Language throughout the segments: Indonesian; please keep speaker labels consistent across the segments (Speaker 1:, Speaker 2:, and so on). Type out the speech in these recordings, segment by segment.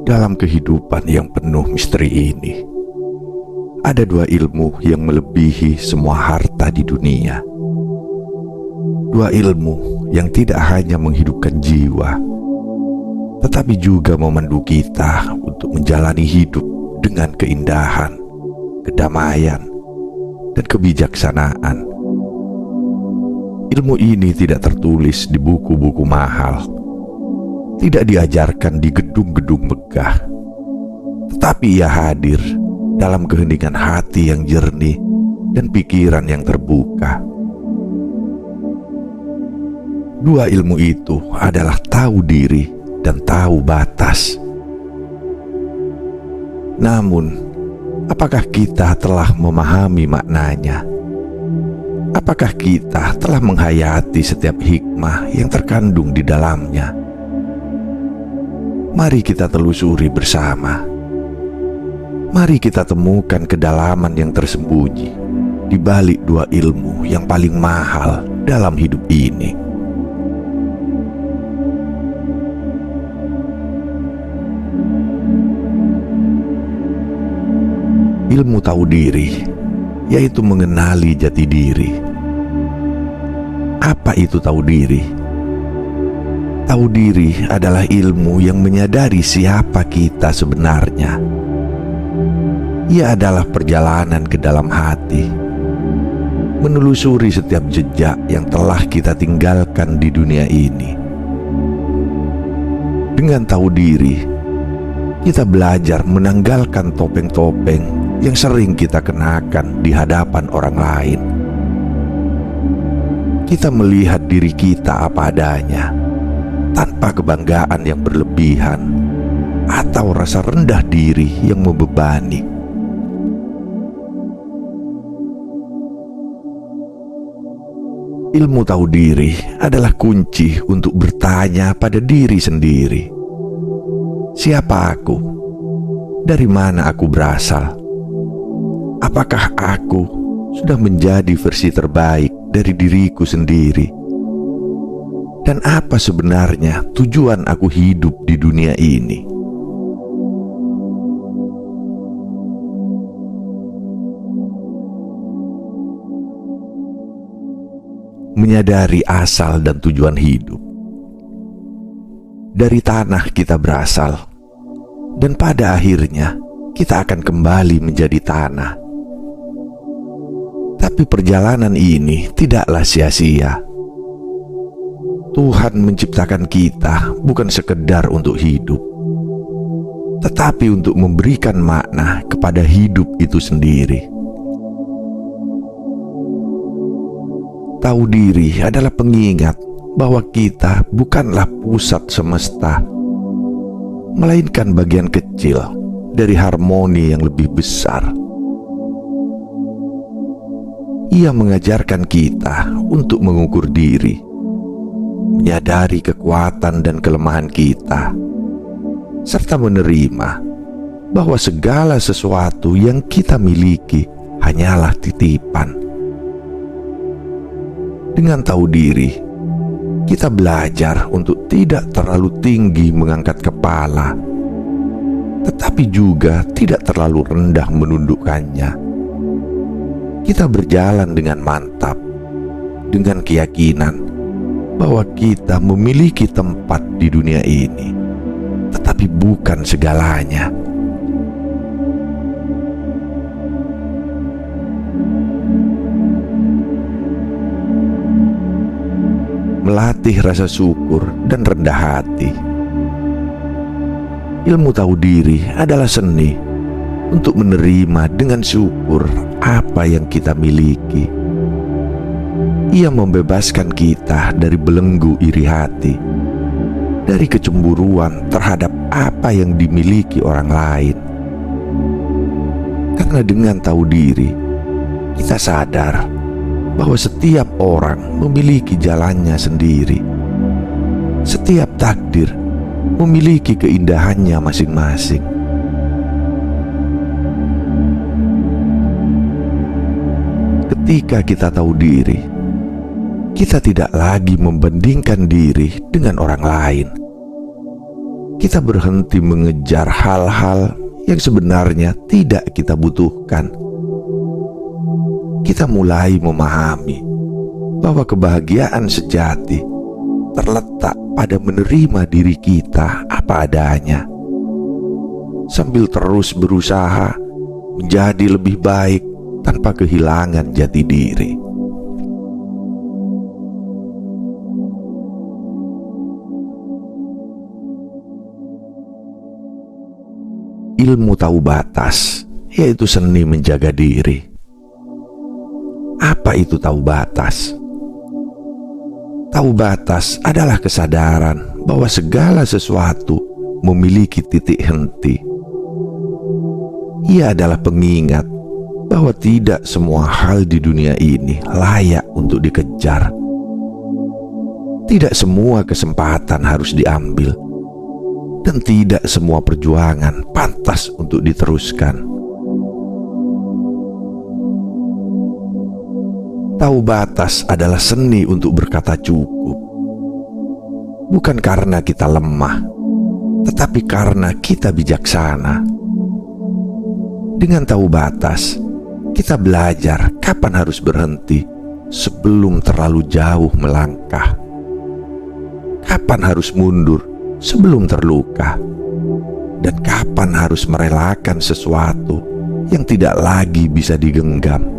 Speaker 1: Dalam kehidupan yang penuh misteri ini, ada dua ilmu yang melebihi semua harta di dunia. Dua ilmu yang tidak hanya menghidupkan jiwa, tetapi juga memandu kita untuk menjalani hidup dengan keindahan, kedamaian, dan kebijaksanaan. Ilmu ini tidak tertulis di buku-buku mahal, tidak diajarkan di gedung-gedung megah, tetapi ia hadir dalam keheningan hati yang jernih dan pikiran yang terbuka. Dua ilmu itu adalah tahu diri dan tahu batas. Namun, apakah kita telah memahami maknanya? Apakah kita telah menghayati setiap hikmah yang terkandung di dalamnya? Mari kita telusuri bersama. Mari kita temukan kedalaman yang tersembunyi di balik dua ilmu yang paling mahal dalam hidup ini. Ilmu tahu diri, yaitu mengenali jati diri. Apa itu tahu diri? Tahu diri adalah ilmu yang menyadari siapa kita sebenarnya. Ia adalah perjalanan ke dalam hati, menelusuri setiap jejak yang telah kita tinggalkan di dunia ini. Dengan tahu diri, kita belajar menanggalkan topeng-topeng yang sering kita kenakan di hadapan orang lain. Kita melihat diri kita apa adanya, tanpa kebanggaan yang berlebihan atau rasa rendah diri yang membebani. Ilmu tahu diri adalah kunci untuk bertanya pada diri sendiri. Siapa aku? Dari mana aku berasal? Apakah aku sudah menjadi versi terbaik dari diriku sendiri? Dan apa sebenarnya tujuan aku hidup di dunia ini? Menyadari asal dan tujuan hidup. Dari tanah kita berasal, dan pada akhirnya kita akan kembali menjadi tanah. Tapi perjalanan ini tidaklah sia-sia. Tuhan menciptakan kita bukan sekedar untuk hidup, tetapi untuk memberikan makna kepada hidup itu sendiri. Tahu diri adalah pengingat bahwa kita bukanlah pusat semesta, melainkan bagian kecil dari harmoni yang lebih besar. Ia mengajarkan kita untuk mengukur diri, menyadari kekuatan dan kelemahan kita, serta menerima bahwa segala sesuatu yang kita miliki hanyalah titipan. Dengan tahu diri, kita belajar untuk tidak terlalu tinggi mengangkat kepala, tetapi juga tidak terlalu rendah menundukkannya. Kita berjalan dengan mantap, dengan keyakinan bahwa kita memiliki tempat di dunia ini, tetapi bukan segalanya. Melatih rasa syukur dan rendah hati. Ilmu tahu diri adalah seni untuk menerima dengan syukur apa yang kita miliki. Ia membebaskan kita dari belenggu iri hati, dari kecemburuan terhadap apa yang dimiliki orang lain. Karena dengan tahu diri, kita sadar bahwa setiap orang memiliki jalannya sendiri. Setiap takdir memiliki keindahannya masing-masing. Ketika kita tahu diri, kita tidak lagi membandingkan diri dengan orang lain, kita berhenti mengejar hal-hal yang sebenarnya tidak kita butuhkan. Kita mulai memahami bahwa kebahagiaan sejati terletak pada menerima diri kita apa adanya, sambil terus berusaha menjadi lebih baik tanpa kehilangan jati diri. Ilmu tahu batas, yaitu seni menjaga diri. Apa itu tahu batas? Tahu batas adalah kesadaran bahwa segala sesuatu memiliki titik henti. Ia adalah pengingat bahwa tidak semua hal di dunia ini layak untuk dikejar. Tidak semua kesempatan harus diambil, dan tidak semua perjuangan pantas untuk diteruskan. Tahu batas adalah seni untuk berkata cukup, bukan karena kita lemah, tetapi karena kita bijaksana. Dengan tahu batas, kita belajar kapan harus berhenti sebelum terlalu jauh melangkah, kapan harus mundur sebelum terluka, dan kapan harus merelakan sesuatu yang tidak lagi bisa digenggam.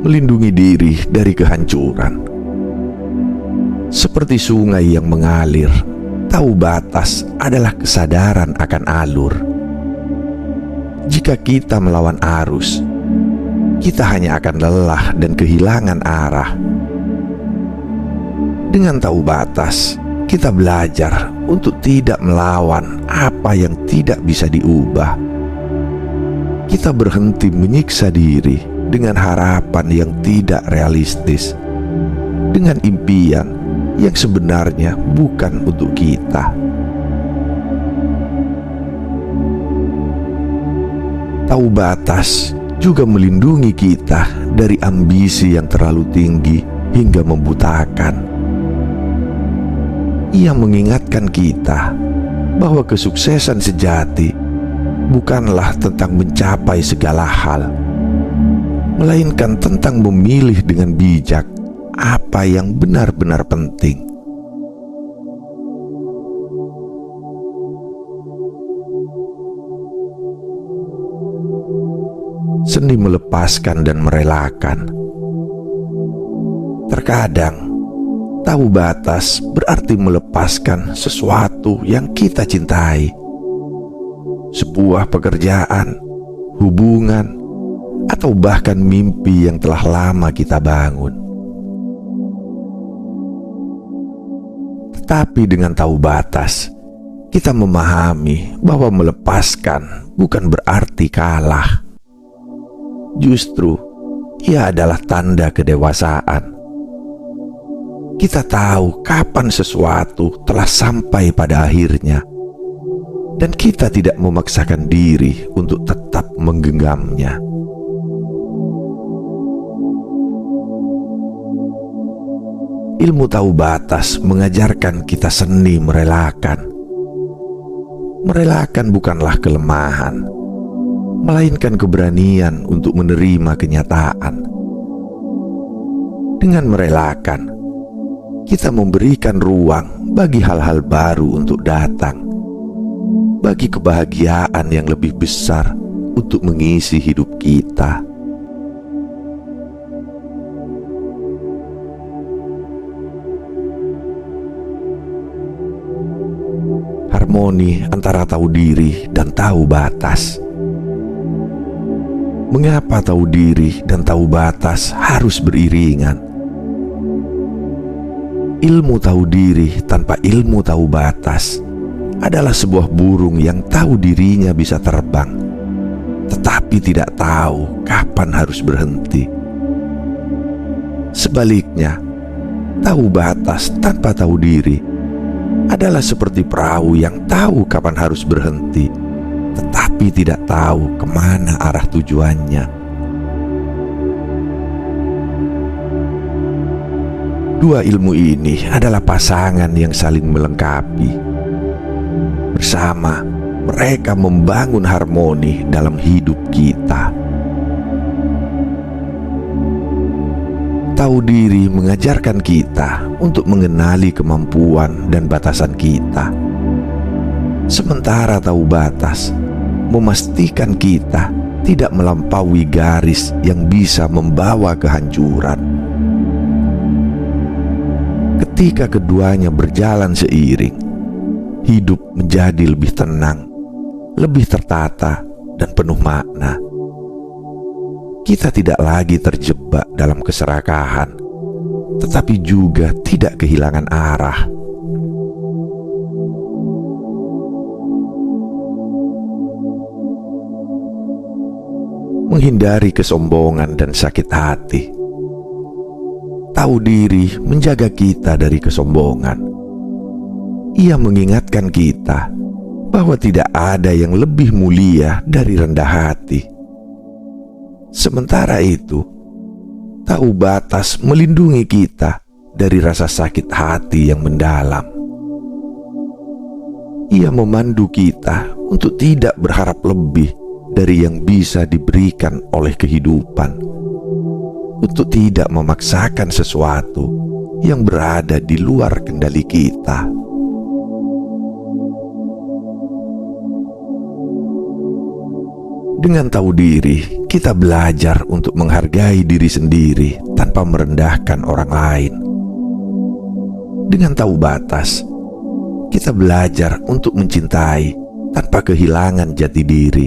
Speaker 1: Melindungi diri dari kehancuran. Seperti sungai yang mengalir, tahu batas adalah kesadaran akan alur. Jika kita melawan arus, kita hanya akan lelah dan kehilangan arah. Dengan tahu batas, kita belajar untuk tidak melawan apa yang tidak bisa diubah. Kita berhenti menyiksa diri dengan harapan yang tidak realistis, dengan impian yang sebenarnya bukan untuk kita. Tahu batas juga melindungi kita dari ambisi yang terlalu tinggi hingga membutakan. Ia mengingatkan kita bahwa kesuksesan sejati bukanlah tentang mencapai segala hal, melainkan tentang memilih dengan bijak apa yang benar-benar penting. Seni melepaskan dan merelakan. Terkadang, tahu batas berarti melepaskan sesuatu yang kita cintai. Sebuah pekerjaan, hubungan, atau bahkan mimpi yang telah lama kita bangun. Tetapi dengan tahu batas, kita memahami bahwa melepaskan bukan berarti kalah. Justru, ia adalah tanda kedewasaan. Kita tahu kapan sesuatu telah sampai pada akhirnya, dan kita tidak memaksakan diri untuk tetap menggenggamnya. Ilmu tahu batas mengajarkan kita seni merelakan. Merelakan bukanlah kelemahan, melainkan keberanian untuk menerima kenyataan. Dengan merelakan, kita memberikan ruang bagi hal-hal baru untuk datang, bagi kebahagiaan yang lebih besar untuk mengisi hidup kita. Harmoni antara tahu diri dan tahu batas. Mengapa tahu diri dan tahu batas harus beriringan? Ilmu tahu diri tanpa ilmu tahu batas adalah sebuah burung yang tahu dirinya bisa terbang, tetapi tidak tahu kapan harus berhenti. Sebaliknya, tahu batas tanpa tahu diri adalah seperti perahu yang tahu kapan harus berhenti, tetapi tidak tahu kemana arah tujuannya. Dua ilmu ini adalah pasangan yang saling melengkapi. Bersama, mereka membangun harmoni dalam hidup kita. Tahu diri mengajarkan kita untuk mengenali kemampuan dan batasan kita. Sementara tahu batas memastikan kita tidak melampaui garis yang bisa membawa kehancuran. Ketika keduanya berjalan seiring, hidup menjadi lebih tenang, lebih tertata, dan penuh makna. Kita tidak lagi terjebak dalam keserakahan, tetapi juga tidak kehilangan arah. Menghindari kesombongan dan sakit hati. Tahu diri menjaga kita dari kesombongan. Ia mengingatkan kita bahwa tidak ada yang lebih mulia dari rendah hati. Sementara itu, tahu batas melindungi kita dari rasa sakit hati yang mendalam. Ia memandu kita untuk tidak berharap lebih dari yang bisa diberikan oleh kehidupan, untuk tidak memaksakan sesuatu yang berada di luar kendali kita. Dengan tahu diri, kita belajar untuk menghargai diri sendiri tanpa merendahkan orang lain. Dengan tahu batas, kita belajar untuk mencintai tanpa kehilangan jati diri,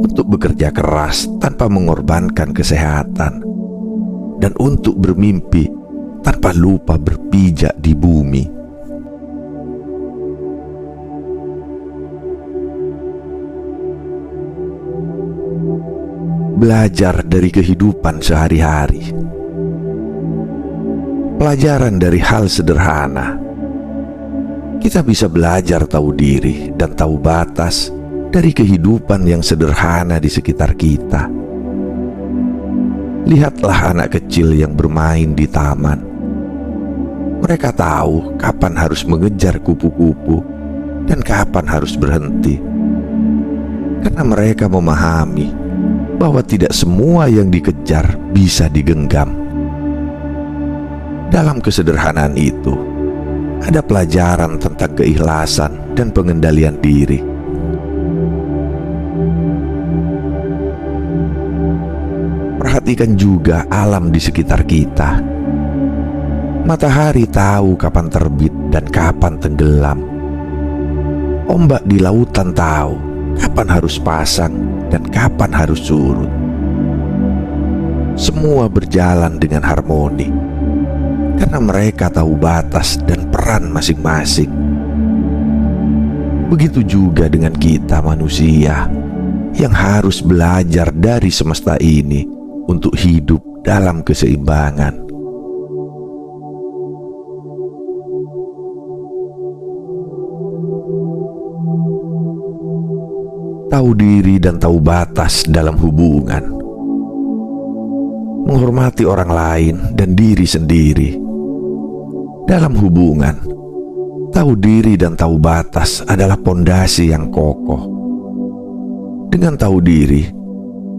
Speaker 1: untuk bekerja keras tanpa mengorbankan kesehatan, dan untuk bermimpi tanpa lupa berpijak di bumi. Belajar dari kehidupan sehari-hari. Pelajaran dari hal sederhana. Kita bisa belajar tahu diri dan tahu batas dari kehidupan yang sederhana di sekitar kita. Lihatlah anak kecil yang bermain di taman. Mereka tahu kapan harus mengejar kupu-kupu dan kapan harus berhenti. Karena mereka memahami bahwa tidak semua yang dikejar bisa digenggam. Dalam kesederhanaan itu, ada pelajaran tentang keikhlasan dan pengendalian diri. Perhatikan juga alam di sekitar kita. Matahari tahu kapan terbit dan kapan tenggelam. Ombak di lautan tahu kapan harus pasang dan kapan harus surut. Semua berjalan dengan harmoni karena mereka tahu batas dan peran masing-masing. Begitu juga dengan kita manusia yang harus belajar dari semesta ini untuk hidup dalam keseimbangan. Tahu diri dan tahu batas dalam hubungan. Menghormati orang lain dan diri sendiri. Dalam hubungan, tahu diri dan tahu batas adalah pondasi yang kokoh. Dengan tahu diri,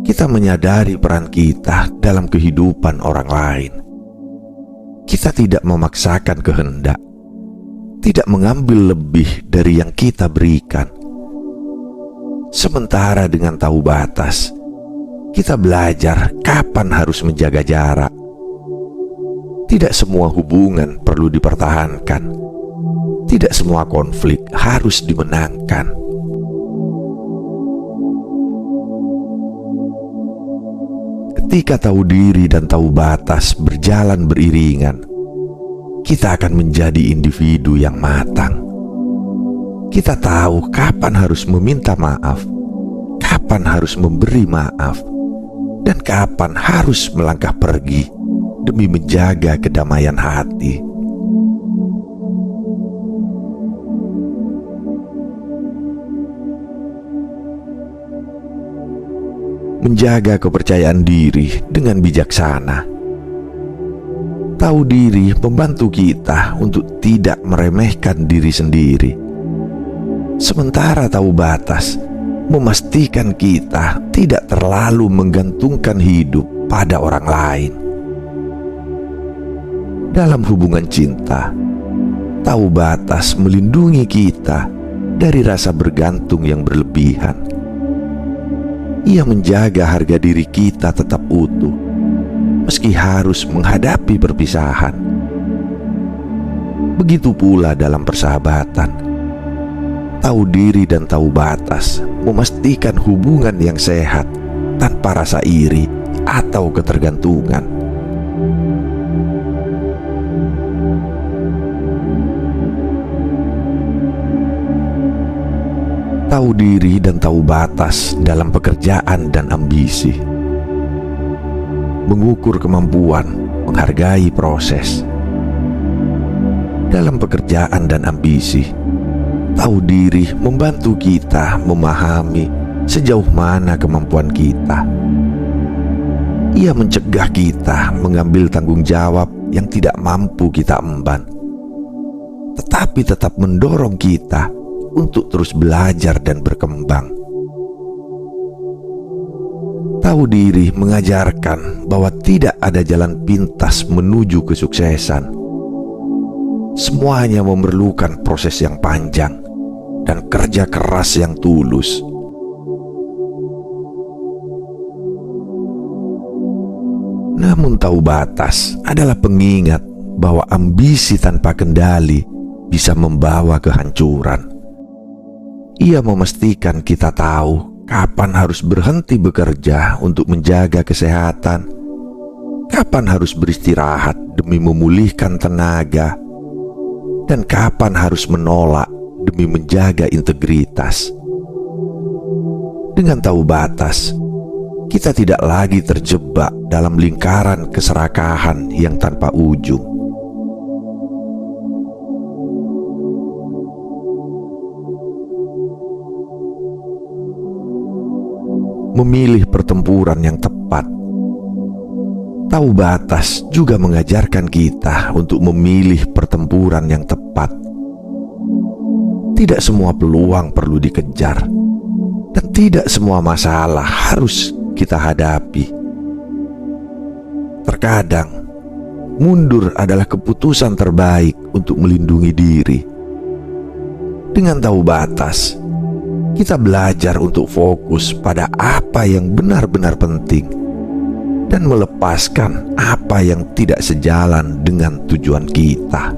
Speaker 1: kita menyadari peran kita dalam kehidupan orang lain. Kita tidak memaksakan kehendak, tidak mengambil lebih dari yang kita berikan. Sementara dengan tahu batas, kita belajar kapan harus menjaga jarak. Tidak semua hubungan perlu dipertahankan. Tidak semua konflik harus dimenangkan. Ketika tahu diri dan tahu batas berjalan beriringan, kita akan menjadi individu yang matang. Kita tahu kapan harus meminta maaf, kapan harus memberi maaf, dan kapan harus melangkah pergi demi menjaga kedamaian hati. Menjaga kepercayaan diri dengan bijaksana. Tahu diri membantu kita untuk tidak meremehkan diri sendiri. Sementara tahu batas memastikan kita tidak terlalu menggantungkan hidup pada orang lain. Dalam hubungan cinta, tahu batas melindungi kita dari rasa bergantung yang berlebihan. Ia menjaga harga diri kita tetap utuh, meski harus menghadapi perpisahan. Begitu pula dalam persahabatan. Tahu diri dan tahu batas memastikan hubungan yang sehat tanpa rasa iri atau ketergantungan. Tahu diri dan tahu batas dalam pekerjaan dan ambisi. Mengukur kemampuan, menghargai proses. Dalam pekerjaan dan ambisi, tahu diri membantu kita memahami sejauh mana kemampuan kita. Ia mencegah kita mengambil tanggung jawab yang tidak mampu kita emban, tetapi tetap mendorong kita untuk terus belajar dan berkembang. Tahu diri mengajarkan bahwa tidak ada jalan pintas menuju kesuksesan. Semuanya memerlukan proses yang panjang dan kerja keras yang tulus. Namun tahu batas adalah pengingat bahwa ambisi tanpa kendali bisa membawa kehancuran. Ia memastikan kita tahu kapan harus berhenti bekerja untuk menjaga kesehatan, kapan harus beristirahat demi memulihkan tenaga, dan kapan harus menolak demi menjaga integritas. Dengan tahu batas, kita tidak lagi terjebak dalam lingkaran keserakahan yang tanpa ujung. Memilih pertempuran yang tepat. Tahu batas juga mengajarkan kita untuk memilih pertempuran yang tepat. Tidak semua peluang perlu dikejar, dan tidak semua masalah harus kita hadapi. Terkadang, mundur adalah keputusan terbaik untuk melindungi diri. Dengan tahu batas, kita belajar untuk fokus pada apa yang benar-benar penting dan melepaskan apa yang tidak sejalan dengan tujuan kita.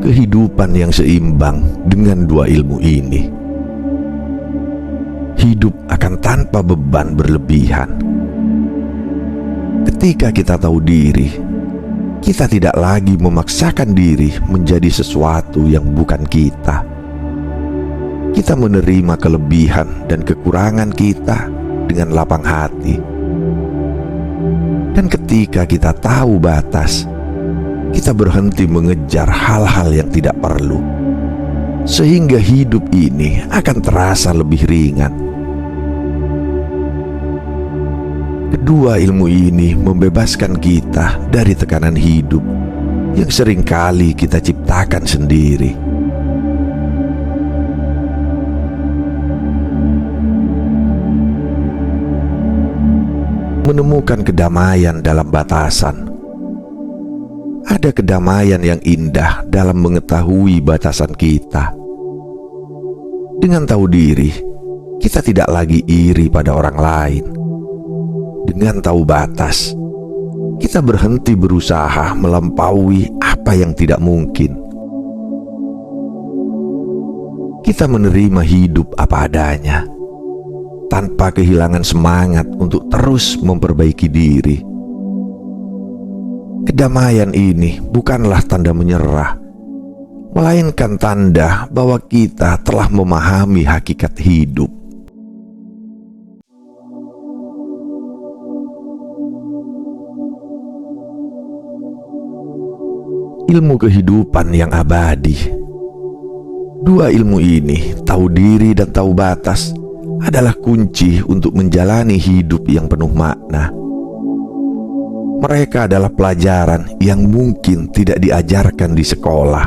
Speaker 1: Kehidupan yang seimbang dengan dua ilmu ini. Hidup akan tanpa beban berlebihan. Ketika kita tahu diri, kita tidak lagi memaksakan diri menjadi sesuatu yang bukan kita. Kita menerima kelebihan dan kekurangan kita dengan lapang hati. Dan ketika kita tahu batas, kita berhenti mengejar hal-hal yang tidak perlu, sehingga hidup ini akan terasa lebih ringan. Kedua ilmu ini membebaskan kita dari tekanan hidup yang seringkali kita ciptakan sendiri. Menemukan kedamaian dalam batasan. Ada kedamaian yang indah dalam mengetahui batasan kita. Dengan tahu diri, kita tidak lagi iri pada orang lain. Dengan tahu batas, kita berhenti berusaha melampaui apa yang tidak mungkin. Kita menerima hidup apa adanya, tanpa kehilangan semangat untuk terus memperbaiki diri. Kedamaian ini bukanlah tanda menyerah, melainkan tanda bahwa kita telah memahami hakikat hidup. Ilmu kehidupan yang abadi. Dua ilmu ini, tahu diri dan tahu batas, adalah kunci untuk menjalani hidup yang penuh makna. Mereka adalah pelajaran yang mungkin tidak diajarkan di sekolah,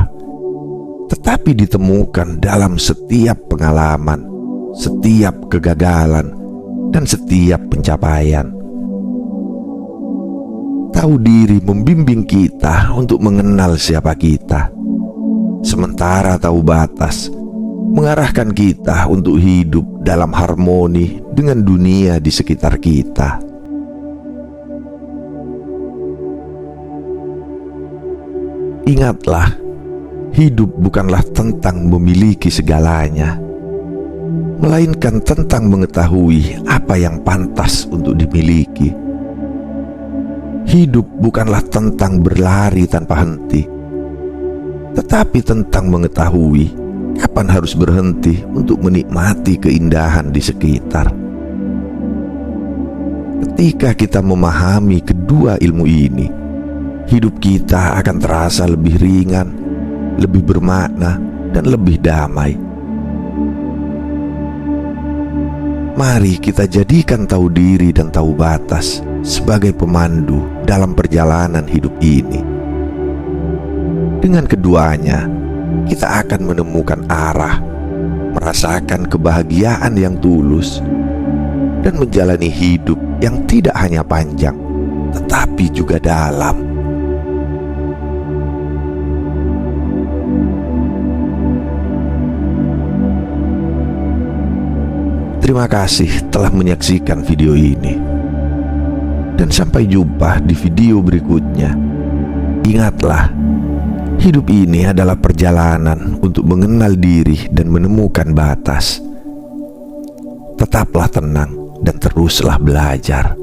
Speaker 1: tetapi ditemukan dalam setiap pengalaman, setiap kegagalan, dan setiap pencapaian. Tahu diri membimbing kita untuk mengenal siapa kita, sementara tahu batas mengarahkan kita untuk hidup dalam harmoni dengan dunia di sekitar kita. Ingatlah, hidup bukanlah tentang memiliki segalanya, melainkan tentang mengetahui apa yang pantas untuk dimiliki. Hidup bukanlah tentang berlari tanpa henti, tetapi tentang mengetahui kapan harus berhenti untuk menikmati keindahan di sekitar. Ketika kita memahami kedua ilmu ini, hidup kita akan terasa lebih ringan, lebih bermakna, dan lebih damai. Mari kita jadikan tahu diri dan tahu batas sebagai pemandu dalam perjalanan hidup ini. Dengan keduanya, kita akan menemukan arah, merasakan kebahagiaan yang tulus, dan menjalani hidup yang tidak hanya panjang, tetapi juga dalam. Terima kasih telah menyaksikan video ini, dan sampai jumpa di video berikutnya. Ingatlah, hidup ini adalah perjalanan untuk mengenal diri dan menemukan batas. Tetaplah tenang dan teruslah belajar.